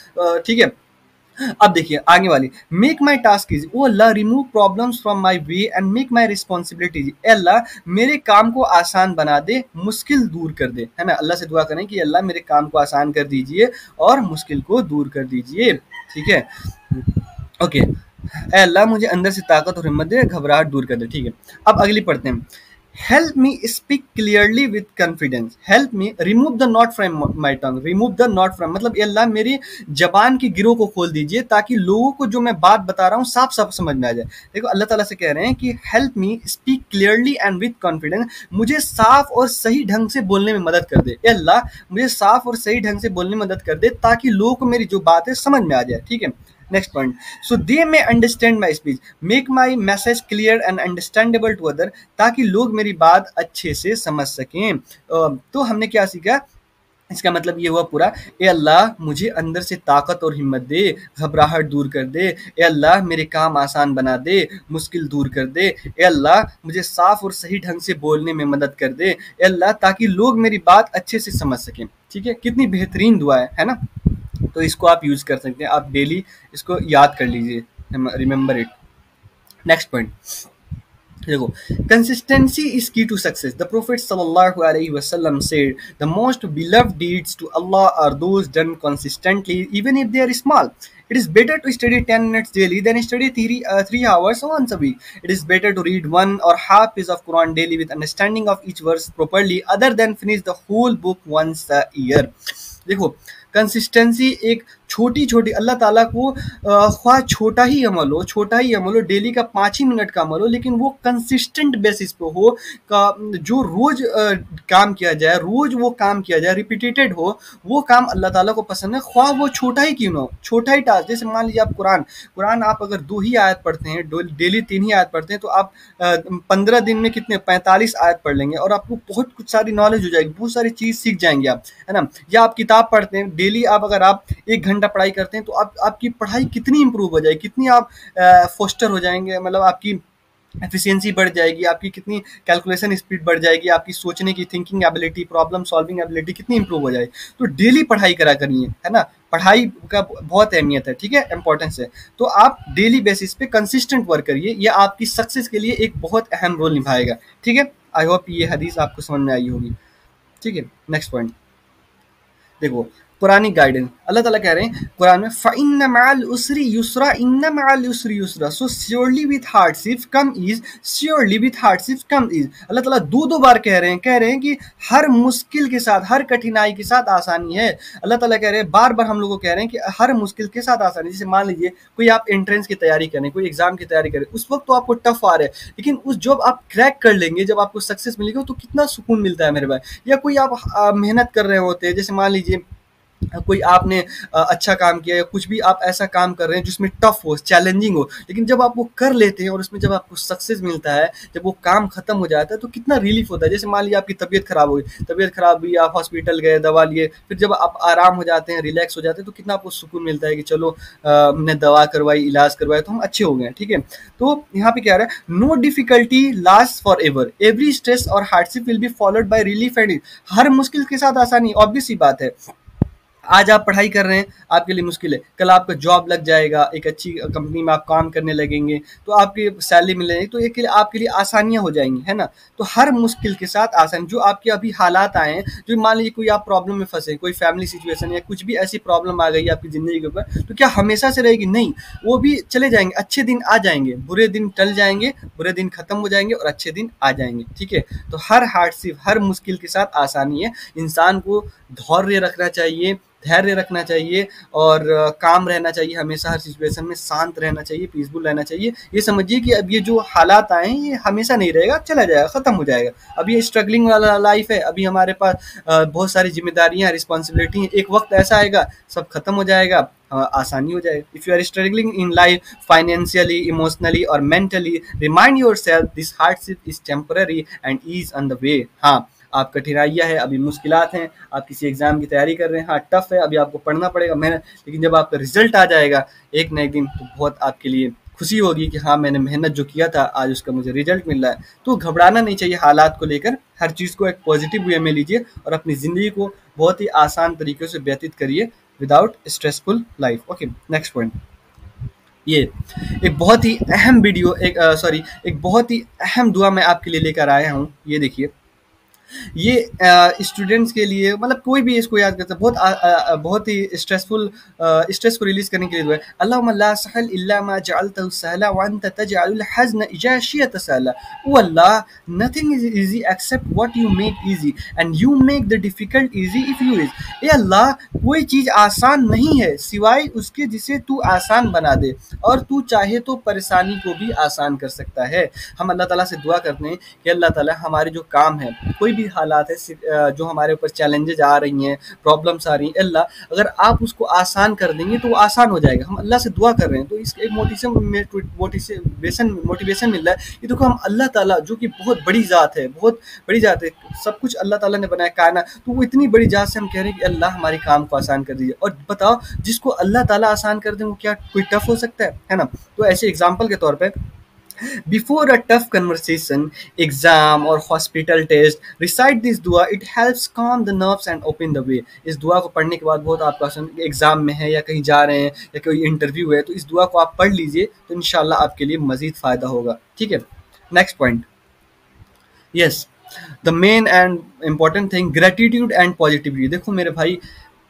ठीक है। अब देखिए आगे वाली, make my task easy, O Allah remove problems from my way and make my responsibility easy. Allah मेरे काम को आसान बना दे, मुश्किल दूर कर दे, है ना। अल्लाह से दुआ करें कि अल्लाह मेरे काम को आसान कर दीजिए और मुश्किल को दूर कर दीजिए, ठीक है। ओके, अल्लाह मुझे अंदर से ताकत और हिम्मत दे, घबराहट दूर कर दे, ठीक है। अब अगली पढ़ते हैं, help me speak clearly with confidence, help me remove the knot from my tongue, remove the knot from मतलब अल्लाह मेरी जबान की गिरोह को खोल दीजिए ताकि लोगों को जो मैं बात बता रहा हूँ साफ साफ समझ में आ जाए। देखो अल्लाह ताला से कह रहे हैं कि help me speak clearly and with confidence, मुझे साफ और सही ढंग से बोलने में मदद कर दे। अल्लाह मुझे साफ और सही ढंग से बोलने में मदद कर दे ताकि लोगों को मेरी जो बात है समझ में आ जाए, ठीक है। Next point, so they may understand my speech, make my message clear and understandable to other, ताकि लोग मेरी बात अच्छे से समझ सकें। तो हमने क्या सीखा, इसका मतलब ये हुआ पूरा, ए अल्लाह मुझे अंदर से ताकत और हिम्मत दे, घबराहट दूर कर दे, ए अल्लाह मेरे काम आसान बना दे, मुश्किल दूर कर दे, ए अल्लाह मुझे साफ और सही ढंग से बोलने में मदद कर दे, ए अल्लाह ताकि लोग मेरी बात अच्छे से समझ सकें, ठीक है। कितनी बेहतरीन दुआ है ना। तो इसको आप यूज़ कर सकते हैं, आप डेली इसको याद कर लीजिए, रिमेंबर इट। नेक्स्ट पॉइंट देखो, consistency is key to success. The prophet सल्लल्लाहु अलैहि वसल्लम said the most beloved deeds to Allah are those done consistently even if they are small. It is better to study 10 minutes daily than study 3 hours once a week. It is better to read one or half page of Quran daily with understanding of each verse properly other than finish the whole book once a year. देखो कंसिस्टेंसी एक छोटी-छोटी अल्लाह ताला को ख्वाह छोटा ही अमल हो, डेली का 5 ही मिनट का अमल हो, लेकिन वो कंसिस्टेंट बेसिस पे हो, का जो रोज़ काम किया जाए, रोज़ वो काम किया जाए, रिपीटेटेड हो, वो काम अल्लाह ताला को पसंद है, ख्वाह वो छोटा ही क्यों ना हो, छोटा ही टास्क। जैसे मान लीजिए आप कुरान आप अगर 2 ही आयत पढ़ते हैं, डेली 3 ही आयत पढ़ते हैं, तो आप 15 दिन में कितने 45 आयत पढ़ लेंगे और आपको बहुत कुछ सारी नॉलेज हो जाएगी, बहुत सारी चीज़ सीख जाएंगे आप, है ना। या आप किताब पढ़ते हैं डेली, आप अगर आप 1 घंटा पढ़ाई करते हैं तो आपकी पढ़ाई कितनी इंप्रूव हो जाएगी, कितनी आप फोस्टर हो जाएंगे, मतलब आपकी एफिशिएंसी बढ़ जाएगी, आपकी कितनी कैलकुलेशन स्पीड बढ़ जाएगी, आपकी सोचने की thinking ability, problem solving ability कितनी इंप्रूव हो जाएगी। तो डेली पढ़ाई करा करिए, है ना। पढ़ाई का बहुत अहमियत है, ठीक है, इंपॉर्टेंस है। तो आप डेली बेसिस पे कंसिस्टेंट वर्क करिए, ये आपकी सक्सेस के लिए एक बहुत अहम रोल निभाएगा, ठीक है। आई होप ये हदीस आपको समझ में आई होगी, ठीक है। नेक्स्ट पॉइंट देखो, पुरानी गाइडेंस अल्लाह ताला कह रहे हैं कुरान में, फ़इन्न मअल उसरी युसरा, इन्न मअल उसरी युसरा, so surely with hardship come ease, surely with hardship come ease. Allah ताला दो बार कह रहे हैं कि हर मुश्किल के साथ, हर कठिनाई के साथ आसानी है। अल्लाह ताला कह रहे हैं, बार बार हम लोग को कह रहे हैं कि हर मुश्किल के साथ आसानी। जैसे मान लीजिए कोई आप एंट्रेंस की तैयारी करें, कोई एग्जाम की तैयारी करें, उस वक्त तो आपको टफ आ रहा है, लेकिन उस जब आप क्रैक कर लेंगे, जब आपको सक्सेस मिलेगी, तो कितना सुकून मिलता है मेरे भाई। या कोई आप मेहनत कर रहे होते हैं, जैसे मान लीजिए कोई आपने अच्छा काम किया, या कुछ भी आप ऐसा काम कर रहे हैं जिसमें टफ हो, चैलेंजिंग हो, लेकिन जब आप वो कर लेते हैं और उसमें जब आपको सक्सेस मिलता है, जब वो काम खत्म हो जाता है, तो कितना रिलीफ होता है। जैसे मान लीजिए आपकी तबीयत खराब हुई, तबीयत खराब हुई, आप हॉस्पिटल गए, दवा लिए, फिर जब आप आराम हो जाते हैं, रिलैक्स हो जाते हैं, तो कितना आपको सुकून मिलता है कि चलो हमने दवा करवाई, इलाज करवाया, तो हम अच्छे हो गए, ठीक है। तो यहाँ पे क्या रहा है, no difficulty last forever every, एवरी स्ट्रेस और hardship will be followed by relief and, हर मुश्किल के साथ आसानी, ऑब्वियस सी बात है। आज आप पढ़ाई कर रहे हैं, आपके लिए मुश्किल है, कल आपका जॉब लग जाएगा, एक अच्छी कंपनी में आप काम करने लगेंगे, तो आपकी सैलरी मिलेगी, तो एक आपके लिए आसानियां हो जाएंगी, है ना। तो हर मुश्किल के साथ आसान, जो आपके अभी हालात आए हैं, जो मान लीजिए कोई आप प्रॉब्लम में फंसे, कोई फैमिली सिचुएशन या कुछ भी ऐसी प्रॉब्लम आ गई आपकी ज़िंदगी के ऊपर, तो क्या हमेशा से रहेगी? नहीं, वो भी चले जाएंगे, अच्छे दिन आ जाएंगे, बुरे दिन टल जाएंगे, बुरे दिन खत्म हो जाएंगे और अच्छे दिन आ जाएंगे, ठीक है। तो हर हार्डशिप, हर मुश्किल के साथ आसानी है। इंसान को धैर्य रखना चाहिए, धैर्य रखना चाहिए और काम रहना चाहिए, हमेशा हर सिचुएशन में शांत रहना चाहिए, पीसफुल रहना चाहिए। ये समझिए कि अब ये जो हालात आए हैं, ये हमेशा नहीं रहेगा, चला जाएगा, ख़त्म हो जाएगा। अभी ये स्ट्रगलिंग वाला लाइफ है, अभी हमारे पास बहुत सारी जिम्मेदारियाँ, रिस्पॉन्सिबिलिटी हैं, एक वक्त ऐसा आएगा सब खत्म हो जाएगा, आसानी हो जाएगी। If you are struggling in life financially, emotionally और mentally, remind yourself this hardship is temporary and ease on the way. हाँ, आप कठिनाइयाँ हैं, अभी मुश्किलात हैं, आप किसी एग्जाम की तैयारी कर रहे हैं, हाँ टफ है, अभी आपको पढ़ना पड़ेगा, मेहनत, लेकिन जब आपका रिजल्ट आ जाएगा एक न एक दिन, तो बहुत आपके लिए खुशी होगी कि हाँ मैंने मेहनत जो किया था, आज उसका मुझे रिजल्ट मिल रहा है। तो घबराना नहीं चाहिए हालात को लेकर, हर चीज़ को एक पॉजिटिव वे में लीजिए और अपनी ज़िंदगी को बहुत ही आसान तरीके से व्यतीत करिए without stressful life. Okay, next point, ये एक बहुत ही अहम वीडियो, एक बहुत ही अहम दुआ मैं आपके लिए लेकर आया हूँ। ये देखिए, ये स्टूडेंट्स के लिए, मतलब कोई भी इसको याद करता है, बहुत ही स्ट्रेस को रिलीज करने के लिए दुआ है। अल्लाहुम्मा ला सहल इल्ला मा जअलतहु सहला व अंत तजअलुल हज़न इज़ा शिअत सहला। O Allah, nothing is easy except what you make easy and you make the difficult easy if you wish. ए अल्लाह, कोई चीज़ आसान नहीं है सिवाय उसके जिसे तू आसान बना दे, और तू चाहे तो परेशानी को भी आसान कर सकता है। हम अल्लाह ताला से दुआ करते हैं कि अल्लाह ताला हमारे जो काम है, कोई भी हालात है जो हमारे ऊपर चैलेंजेस आ रही हैं, प्रॉब्लम्स आ रही हैं, अल्लाह अगर आप उसको आसान कर देंगे तो वो आसान हो जाएगा। हम अल्लाह से दुआ कर रहे हैं, तो इसका एक मोटिवेशन मिल रहा है। ये देखो, हम अल्लाह ताला जो कि बहुत बड़ी ज़ात है, बहुत बड़ी ज़ात है, सब कुछ अल्लाह ताला ने बनाया कायना, तो वो इतनी बड़ी ज़ात से हम कह रहे हैं कि अल्लाह हमारे काम को आसान कर दीजिए। और बताओ, जिसको अल्लाह ताला आसान कर दे, वो क्या कोई टफ हो सकता है ना। तो ऐसे एग्जाम्पल के तौर पर, Before a tough conversation, exam or hospital test, recite this dua. It helps calm the nerves and open the way. इस दुआ को पढ़ने के बाद बहुत आपका एग्जाम में है या कहीं जा रहे हैं या कोई इंटरव्यू है, तो इस दुआ को आप पढ़ लीजिए, तो इंशाल्लाह आपके लिए मजीद फ़ायदा होगा। ठीक है, next point, yes, the main and important thing, gratitude and positivity. देखो मेरे भाई,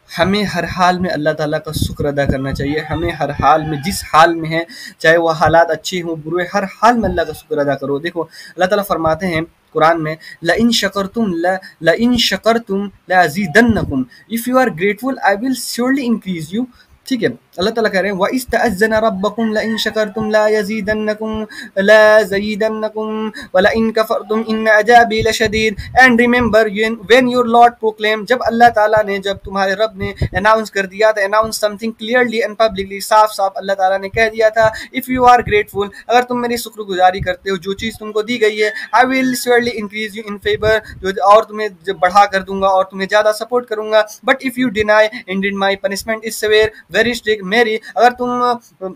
हमें हर हाल में अल्लाह ताला का शुक्र अदा करना चाहिए। हमें हर हाल में, जिस हाल में है, चाहे वो हालात अच्छे हों बुरे, हर हाल में अल्लाह का शुक्र अदा करो। देखो अल्लाह ताला फरमाते हैं कुरान में, लइन शकरतुम लअज़ीदन्नकुम, if you are grateful I will surely increase you. ठीक है, अल्लाह ताला कह रहे हैं वइस्तअज़्ज़न रब्बकुम लइन शकरतुम ला यज़ीदन्नकुम ला ज़यीदन्नकुम व लइन कफरतुम इन अज़ाबी लशदीद। And remember when your lord proclaim, जब अल्लाह ताला ने, जब तुम्हारे रब ने अनाउंस कर दिया था, announce something clearly and publicly, साफ साफ अल्लाह ताला ने कह दिया था, इफ़ यू आर ग्रेटफुल, अगर तुम मेरी शुक्रगुजारी करते हो, जो चीज़ तुमको दी गई है, आई will surely increase you in favour, जो और तुम्हें बढ़ा कर दूंगा और तुम्हें ज़्यादा सपोर्ट करूंगा। But if you deny indeed my punishment is severe very strict, मेरी अगर तुम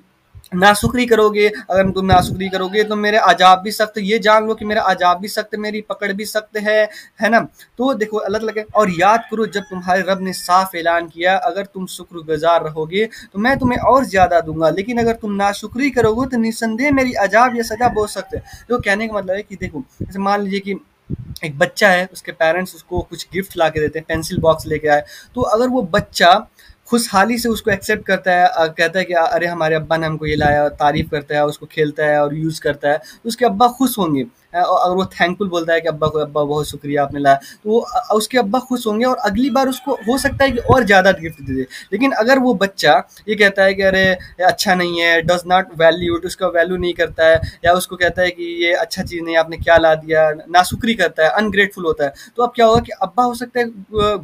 नाशुक्री करोगे, अगर तुम नाशुक्री करोगे तो मेरे अजाब भी सख्त, ये जान लो कि मेरा अजाब भी सख्त, मेरी पकड़ भी सख्त है ना। तो देखो अल्लाह ताला, और याद करो जब तुम्हारे रब ने साफ ऐलान किया, अगर तुम शुक्रगुजार रहोगे तो मैं तुम्हें और ज़्यादा दूंगा, लेकिन अगर तुम नाशुक्री करोगे तो निस्संदेह मेरी अजाब या सजा बहुत सख्त है। तो कहने का मतलब है कि देखो, जैसे मान लीजिए कि एक बच्चा है, उसके पेरेंट्स उसको कुछ गिफ्ट ला के देते हैं, पेंसिल बॉक्स लेके आए, तो अगर वो बच्चा खुशहाली से उसको एक्सेप्ट करता है, कहता है कि अरे हमारे अब्बा ने हमको ये लाया, तारीफ करता है, उसको खेलता है और यूज़ करता है, तो उसके अब्बा खुश होंगे। और अगर वो थैंकफुल बोलता है कि अब्बा को, अब्बा बहुत शुक्रिया आपने लाया, तो वो उसके अब्बा खुश होंगे और अगली बार उसको हो सकता है कि और ज़्यादा गिफ्ट दे दे। लेकिन अगर वो बच्चा ये कहता है कि अरे अच्छा नहीं है, डज नॉट वैल्यूड, उसका वैल्यू नहीं करता है, या उसको कहता है कि ये अच्छा चीज़ नहीं, आपने क्या ला दिया, नाशुक्री करता है, अनग्रेटफुल होता है, तो अब क्या होगा कि अब्बा हो सकता है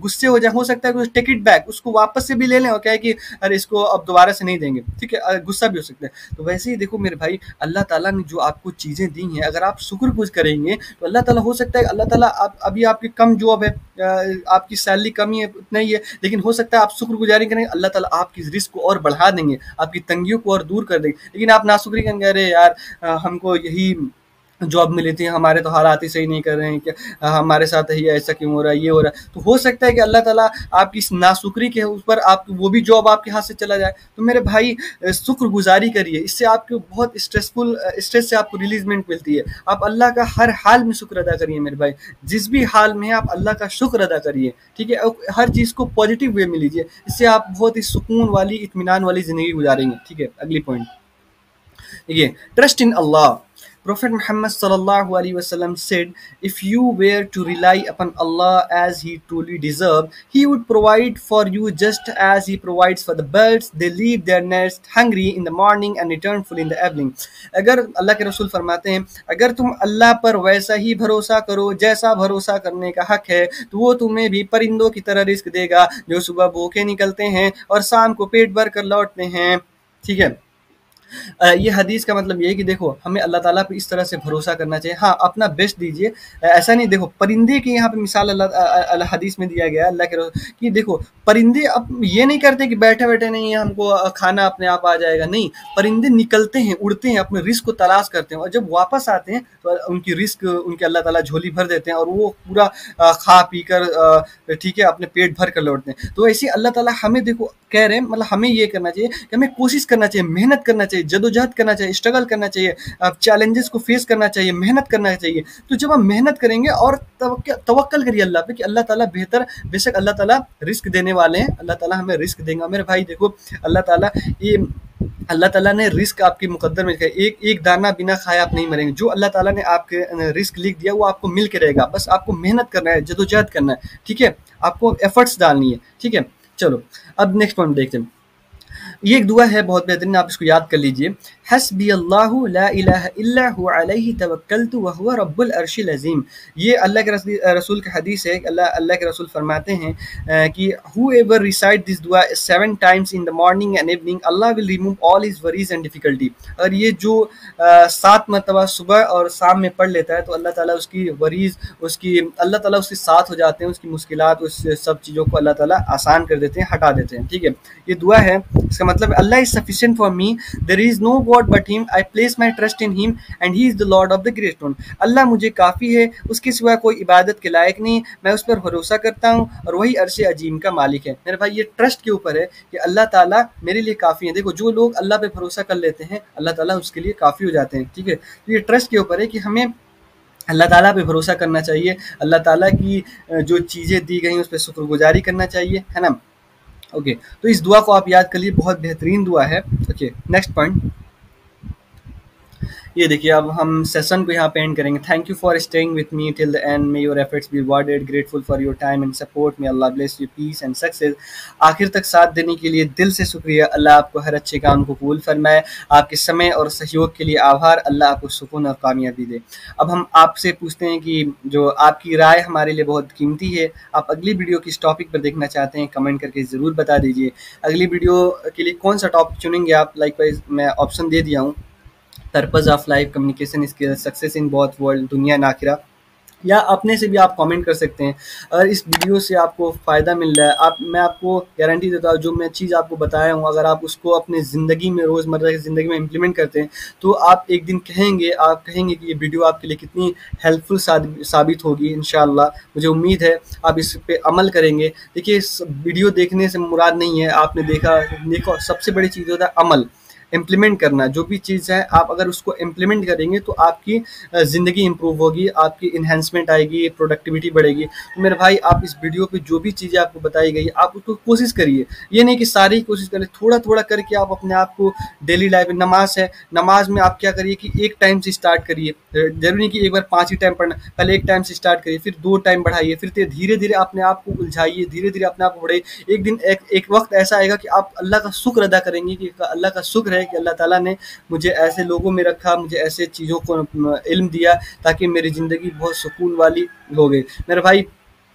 गुस्से हो जाए, हो सकता है कि टेक इट बैक, उसको वापस से भी ले लें और क्या है कि अरे इसको अब दोबारा से नहीं देंगे, ठीक है, गुस्सा भी हो सकता है। तो वैसे ही देखो मेरे भाई, अल्लाह ताला ने जो आपको चीज़ें दी हैं, अगर आप शुक्रगुज़ार करेंगे तो अल्लाह ताला, हो सकता है अल्लाह ताला आप अभी आपकी कम जॉब है, आपकी सैलरी कम ही है, उतना ही है, लेकिन हो सकता है आप शुक्रगुजारी करेंगे, अल्लाह ताला आपकी रिस्क को और बढ़ा देंगे, आपकी तंगियों को और दूर कर देंगे। लेकिन आप नाशुक्री करेंगे, अरे यार हमको यही जॉब मिली थी, हमारे तो हालात ही सही नहीं कर रहे हैं, क्या हमारे साथ ही ऐसा क्यों हो रहा है, ये हो रहा है, तो हो सकता है कि अल्लाह ताला आपकी इस नाशुक्री के ऊपर आप वो भी जॉब आपके हाथ से चला जाए। तो मेरे भाई शुक्रगुजारी करिए, इससे आपको बहुत स्ट्रेस से आपको रिलीजमेंट मिलती है। आप अल्लाह का हर हाल में शुक्र अदा करिए मेरे भाई, जिस भी हाल में आप अल्लाह का शुक्र अदा करिए, ठीक है, हर चीज़ को पॉजिटिव वे में लीजिए, इससे आप बहुत ही सुकून वाली, इत्मीनान वाली ज़िंदगी गुजारेंगे। ठीक है, अगली पॉइंट देखिए, trust in Allah. Prophet Muhammad sallallahu alaihi wasallam said, "If you were to rely upon Allah as He truly deserved, He would provide for you just as He provides for the birds. They leave their nest hungry in the morning and return full in the evening." अगर अल्लाह के रसूल फरमाते हैं, अगर तुम अल्लाह पर वैसा ही भरोसा करो जैसा भरोसा करने का हक है, तो वो तुम्हें भी परिंदों की तरह रिस्क देगा, जो सुबह भूखे निकलते हैं और शाम को पेट भर कर लौटते हैं। ठीक है, ये हदीस का मतलब ये है कि देखो, हमें अल्लाह ताला पे इस तरह से भरोसा करना चाहिए। हाँ, अपना बेस्ट दीजिए, ऐसा नहीं, देखो परिंदे की यहाँ पे मिसाल अल्लाह हदीस में दिया गया है अल्लाह के कि देखो परिंदे अब ये नहीं करते कि बैठे बैठे नहीं हमको खाना अपने आप आ जाएगा, नहीं, परिंदे निकलते हैं, उड़ते हैं, अपने रिस्क को तलाश करते हैं, और जब वापस आते हैं तो उनकी रिस्क उनके अल्लाह ताला झोली भर देते हैं और वो पूरा खा पी कर ठीक है, अपने पेट भर कर लौटते हैं। तो ऐसे अल्लाह ताला हमें देखो कह रहे हैं, मतलब हमें ये करना चाहिए कि हमें कोशिश करना चाहिए, मेहनत करना चाहिए, जदोजहद करना चाहिए, स्ट्रगल करना चाहिए, चैलेंजेस को फेस करना चाहिए, मेहनत करना चाहिए। तो जब हम मेहनत करेंगे और तवक्कल करिए अल्लाह पे कि अल्लाह ताला बेहतर, बेशक अल्लाह ताला रिस्क देने वाले हैं, अल्लाह ताला हमें रिस्क देंगे। मेरे भाई देखो, अल्लाह ताला ने रिस्क आपके मुकद्दर में लिखा है, एक दाना बिना खाए आप नहीं मरेंगे। जो अल्लाह ताला ने आपके रिस्क लिख दिया वो आपको मिल के रहेगा, बस आपको मेहनत करना है, जदोजहद करना है, ठीक है, आपको एफर्ट्स डालनी है। ठीक है, चलो अब नेक्स्ट पॉइंट देखते हैं। ये एक दुआ है बहुत बेहतरीन, आप इसको याद कर लीजिए, हस्बी अल्लाहु ला इलाहा इल्ला हु अलैहि तवक्कलतु व हुवा रब्बुल अर्शिल अज़ीम। ये अल्लाह के रसूल का हदीस है। अल्लाह के रसूल फरमाते हैं कि whoever recite this दुआ 7 times in the morning and evening, Allah will remove all his worries and difficulty। और ये जो 7 मरतबा सुबह और शाम में पढ़ लेता है तो अल्लाह ताला उसकी वरीज, अल्लाह ताला उसके साथ हो जाते हैं, उसकी मुश्किलात, उस सब चीज़ों को अल्लाह ताला आसान कर देते हैं, हटा देते हैं। ठीक है, ये दुआ है, इसका मतलब Allah is sufficient for me, there is no god but him, I place my trust in him and he is the lord of the great stone. Allah मुझे काफ़ी है, उसके सिवा कोई इबादत के लायक नहीं, मैं उस पर भरोसा करता हूँ और वही अर्श अजीम का मालिक है। मेरे भाई, ये ट्रस्ट के ऊपर है कि अल्लाह ताला मेरे लिए काफ़ी है। देखो, जो लोग अल्लाह पे भरोसा कर लेते हैं, अल्लाह ताला उसके लिए काफ़ी हो जाते हैं। ठीक है, तो ये ट्रस्ट के ऊपर है कि हमें अल्लाह ताला पे भरोसा करना चाहिए, अल्लाह ताला की जो चीज़ें दी गई उस पर शुक्रगुजारी करना चाहिए, है ना। ओके, तो इस दुआ को आप याद कर लीजिए, बहुत बेहतरीन दुआ है। ओके, नेक्स्ट पॉइंट, ये देखिए अब हम सेशन को यहाँ पे एंड करेंगे। Thank you for staying with me till the end, may your efforts be rewarded, grateful for your time and support, may Allah bless you peace and success. आखिर तक साथ देने के लिए दिल से शुक्रिया। अल्लाह आपको हर अच्छे काम को कबूल फरमाए। आपके समय और सहयोग के लिए आभार। अल्लाह आपको सुकून और कामयाबी दे। अब हम आपसे पूछते हैं कि जो आपकी राय हमारे लिए बहुत कीमती है, आप अगली वीडियो किस टॉपिक पर देखना चाहते हैं कमेंट करके ज़रूर बता दीजिए। अगली वीडियो के लिए कौन सा टॉपिक चुनेंगे आप, लाइकवाइज मैं ऑप्शन दे दिया हूँ। Purpose of life, communication skills, success in both world, दुनिया नाखिरा, या अपने से भी आप कमेंट कर सकते हैं। अगर इस वीडियो से आपको फ़ायदा मिल रहा है, मैं आपको गारंटी देता हूँ जो मैं चीज़ आपको बताया हूँ अगर आप उसको अपने ज़िंदगी में, रोज़मर्रा की ज़िंदगी में इम्प्लीमेंट करते हैं तो आप एक दिन कहेंगे कि ये वीडियो आपके लिए कितनी हेल्पफुल साबित होगी। इंशाअल्लाह मुझे उम्मीद है आप इस पे अमल करेंगे। देखिए इस वीडियो देखने से मुराद नहीं है, आपने देखो सबसे बड़ी चीज़ होता है अमल, इम्प्लीमेंट करना। जो भी चीज़ है आप अगर उसको इम्प्लीमेंट करेंगे तो आपकी ज़िंदगी इम्प्रूव होगी, आपकी इन्हेंसमेंट आएगी, प्रोडक्टिविटी बढ़ेगी। तो मेरे भाई आप इस वीडियो पे जो भी चीज़ें आपको बताई गई आप उसको कोशिश करिए। ये नहीं कि सारी कोशिश करें, थोड़ा थोड़ा करके आप अपने आप को डेली लाइफ में, नमाज है, नमाज में आप क्या करिए कि एक टाइम से स्टार्ट करिए। जरूरी नहीं कि एक बार 5 ही टाइम पढ़ना, पहले एक टाइम से स्टार्ट करिए, फिर 2 टाइम बढ़ाइए, फिर धीरे धीरे अपने आप को उलझाइए, धीरे धीरे अपने आप को बढ़ाइए। एक दिन एक वक्त ऐसा आएगा कि आप अल्लाह का शुक्र अदा करेंगे कि अल्लाह का शुक्र है कि अल्लाह ताला ने मुझे ऐसे लोगों में रखा, मुझे ऐसे चीज़ों को इल्म दिया ताकि मेरी ज़िंदगी बहुत सुकून वाली हो गई। मेरे भाई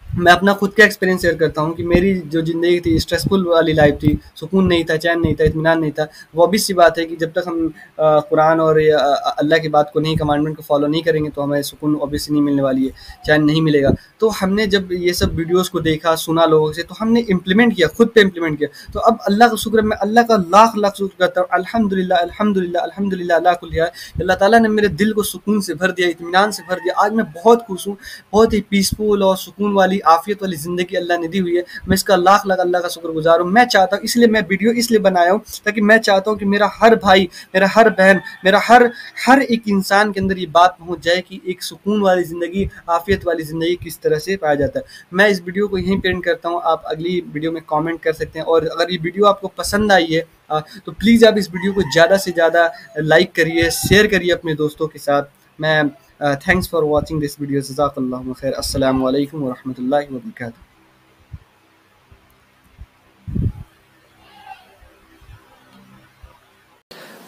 मैं अपना खुद का एक्सपीरियंस शेयर करता हूँ कि मेरी जो ज़िंदगी थी स्ट्रेसफुल वाली लाइफ थी, सुकून नहीं था, चैन नहीं था, इत्मीनान नहीं था। वो ऑब्वियस सी बात है कि जब तक हम कुरान और अल्लाह की बात को नहीं, कमांडमेंट को फॉलो नहीं करेंगे तो हमें सुकून ऑब्वियसली नहीं मिलने वाली है, चैन नहीं मिलेगा। तो हमने जब ये सब वीडियोज़ को देखा, सुना लोगों से, तो हमने इम्प्लीमेंट किया, खुद पे इम्प्लीमेंट किया। तो अब अल्लाह का शुक्र है, मैं अल्लाह का लाख लाख शुक्र करता हूँ। अल्हम्दुलिल्लाह अल्हम्दुलिल्लाह अल्हम्दुलिल्लाह अला कुल्ली हाल। अल्लाह ताला ने मेरे दिल को सुकून से भर दिया, इत्मीनान से भर दिया। आज मैं बहुत खुश हूँ, बहुत ही पीसफुल और सुकून वाली, आफियत वाली ज़िंदगी अल्लाह ने दी हुई है। मैं इसका लाख लाख अल्लाह का शुक्रगुज़ार हूँ। मैं चाहता हूँ, इसलिए मैं वीडियो इसलिए बनाया हूँ ताकि मैं चाहता हूँ कि मेरा हर भाई, मेरा हर बहन, मेरा हर एक इंसान के अंदर ये बात पहुँच जाए कि एक सुकून वाली ज़िंदगी, आफियत वाली ज़िंदगी किस तरह से पाया जाता है। मैं इस वीडियो को यहीं पे एंड करता हूँ। आप अगली वीडियो में कमेंट कर सकते हैं, और अगर ये वीडियो आपको पसंद आई है तो प्लीज़ आप इस वीडियो को ज़्यादा से ज़्यादा लाइक करिए, शेयर करिए अपने दोस्तों के साथ। मैं thanks for watching this video. जज़ाकल्लाहु खैर। अस्सलामु अलैकुम व रहमतुल्लाहि व बरकातहू।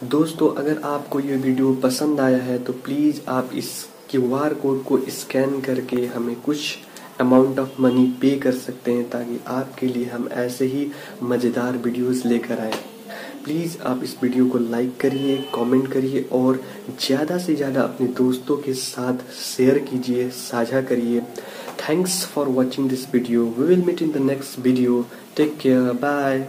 दोस्तों अगर आपको ये वीडियो पसंद आया है तो प्लीज़ आप इस क्यूआर कोड को स्कैन करके हमें कुछ अमाउंट ऑफ मनी पे कर सकते हैं ताकि आपके लिए हम ऐसे ही मज़ेदार वीडियोस लेकर आएँ। प्लीज़ आप इस वीडियो को लाइक करिए, कमेंट करिए और ज़्यादा से ज़्यादा अपने दोस्तों के साथ शेयर कीजिए, साझा करिए। Thanks for watching this video. We will meet in the next video. Take care, bye.